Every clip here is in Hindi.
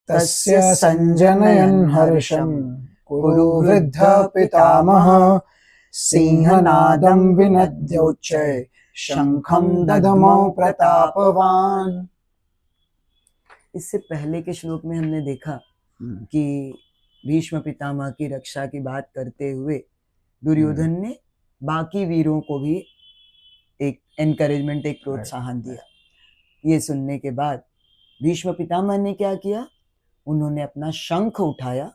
तस्य संजनयन् हर्षं कुरु वृद्धः पितामहः सिंहनादं विनद्योच्चै शंखं ददमौ प्रतापवान। इससे पहले के श्लोक में हमने देखा कि भीष्म पितामह की रक्षा की बात करते हुए दुर्योधन ने बाकी वीरों को भी एक एनकरेजमेंट, एक प्रोत्साहन दिया। ये सुनने के बाद भीष्म पितामह ने क्या किया, उन्होंने अपना शंख उठाया।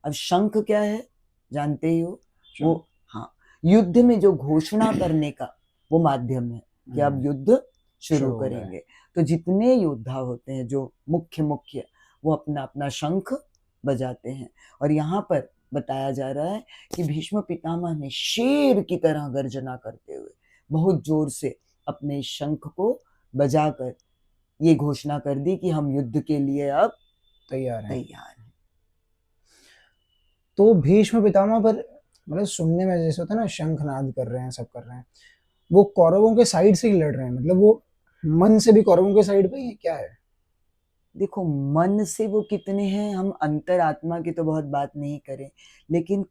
अब शंख क्या है जानते ही हो, वो हाँ युद्ध में जो घोषणा करने का वो माध्यम है कि अब युद्ध शुरू करेंगे। तो जितने योद्धा होते हैं जो मुख्य वो अपना अपना शंख बजाते हैं। और यहाँ पर बताया जा रहा है कि भीष्म पितामह ने शेर की तरह गर्जना करते हुए बहुत जोर से अपने शंख को बजाकर ये घोषणा कर दी कि हम युद्ध के लिए अब तैयार हैं। तो भीष्म पितामह पर मतलब सुनने में जैसे होता है ना, शंखनाद कर रहे हैं, सब कर रहे हैं, वो कौरवों के साइड से ही लड़ रहे हैं, मतलब वो मन से भी कौरवों के साइड पे ही क्या है? देखो मन से वो कितने हैं, हम अंतरात्मा की तो बहुत बात नहीं करें, लेकिन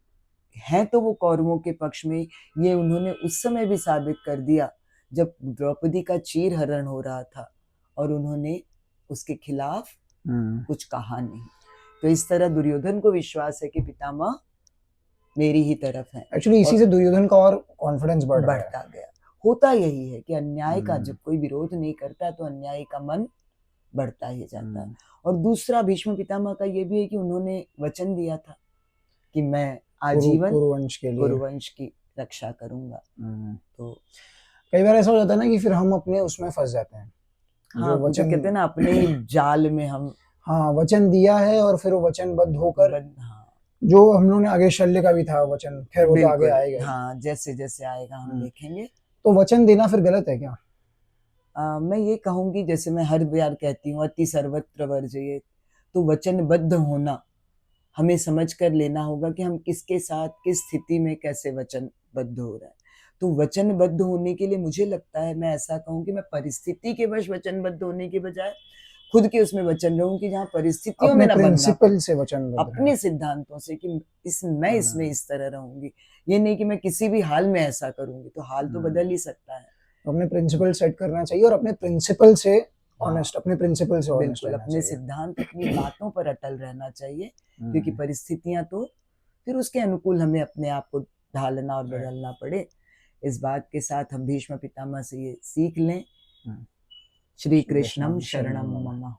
हैं तो वो कौरवों के पक्ष में। ये उन्होंने उस समय भी साबित कर दिया जब द्रौपदी का चीरहरण हो रहा था और उन्होंने उसके खिलाफ कुछ कहा नहीं। तो इस तरह दुर्योधन को विश्वास है कि पितामह मेरी ही तरफ है। एक्चुअली इसी से दुर्योधन का और कॉन्फिडेंस बढ़ता गया। होता यही है कि अन्याय का जब कोई विरोध नहीं करता तो अन्याय का मन बढ़ता ही जाता है। और दूसरा भीष्म पितामह का ये भी है कि उन्होंने वचन दिया था कि मैं आजीवन कुरुवंश की रक्षा करूंगा। तो कई बार ऐसा हो जाता है ना कि फिर हम अपने उसमें फंस जाते हैं। हाँ, जो वचन कहते हैं ना, अपने जाल में हम वचन दिया है और फिर वो वचनबद्ध होकर जो हम लोगों ने आगे शल्य का भी था वचन, फिर वो तो आगे आएगा। हाँ, जैसे जैसे आएगा हम देखेंगे। तो वचन देना फिर गलत है क्या? मैं ये कहूंगी, जैसे मैं हर बार कहती हूँ, अति सर्वत्र वर्जयेत। तो वचनबद्ध होना हमें समझ कर लेना होगा कि हम किसके साथ किस स्थिति में कैसे वचनबद्ध हो रहा है। तो वचनबद्ध होने के लिए मुझे लगता है, मैं ऐसा कहूँ कि मैं परिस्थिति के वश वचनबद्ध होने के बजाय खुद के उसमें वचन रहूं कि जहाँ परिस्थितियों में ना प्रिंसिपल से वचन, अपने सिद्धांतों से कि मैं इसमें इस तरह रहूंगी। ये नहीं कि मैं किसी भी हाल में ऐसा करूंगी, तो हाल तो बदल ही सकता है। अपने प्रिंसिपल सेट करना चाहिए और अपने प्रिंसिपल से ऑनेस्ट, अपने प्रिंसिपल से ऑनेस्ट बिल्कुल, अपने सिद्धांत, अपनी बातों पर अटल रहना चाहिए। क्योंकि परिस्थितियां तो फिर उसके अनुकूल हमें अपने आप को ढालना और बदलना पड़े। इस बात के साथ हम भीष्म पितामह से ये सीख लें, श्री कृष्णम शरणम मम।